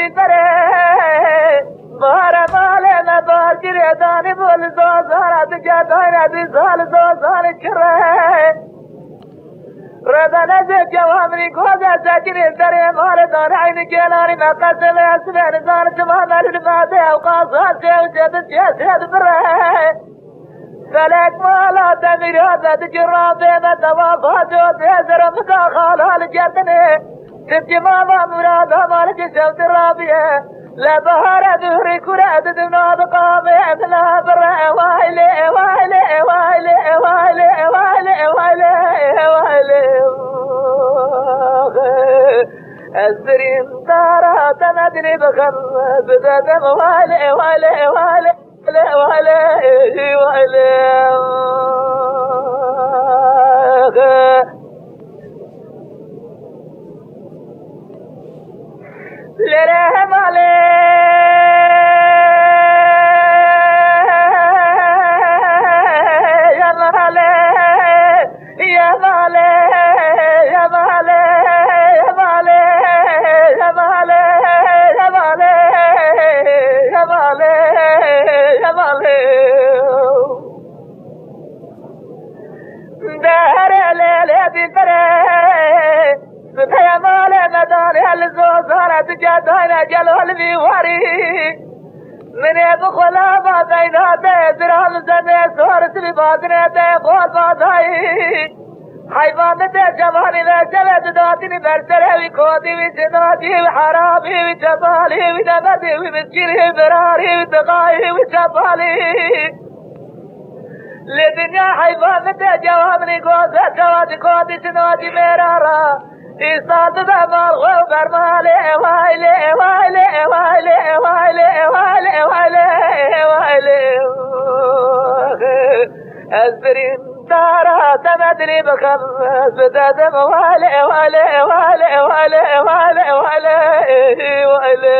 بره بار ماله مبار جره دانی بول زوزارت جداینت سال زوزار کره ردنه جوامری گوزه سجنی داره مال دار عین جلانی مقصد اسمه نزار جمال الماده اوقاصات جوزه جسد بره فلك مالا تميرات جرابين الدوافات وتهزر مداخل الجنة تبكي ماما مرادا مالك شوت الرابية لا بهار دهري كرات دمناد قامي لا برا وايلي وايلي وايلي وايلي وايلي وايلي وايلي الزرين دارا تمدني بخمس بدأت وايلي وايلي وايلي ولا ولا ولا لا مالي يا مالي يا مالي يا مالي يا مالي يا مالي يا مالي يا مالي دار ليلة بفره سبحي مالي مداني الزوزارة جدانا جلو الميواري من يبخلا باديناته درام زنه سور سلبادناته قول باداي حيوانته جمالي لجلد داتني برسره وكودي وجنادي وحرامي وجبالي ونمدي ومسكري براري وتقاي وجبالي لدنيا حيوانته جوامني قوزة جواد كودي جنادي مرارا إستاد دمال غوبر مالي وايلي وايلي وايلي وايلي وايلي وايلي وايلي أزبرين دارا تمدني بخمس بدأت وايلي وايلي وايلي وايلي وايلي وايلي وايلي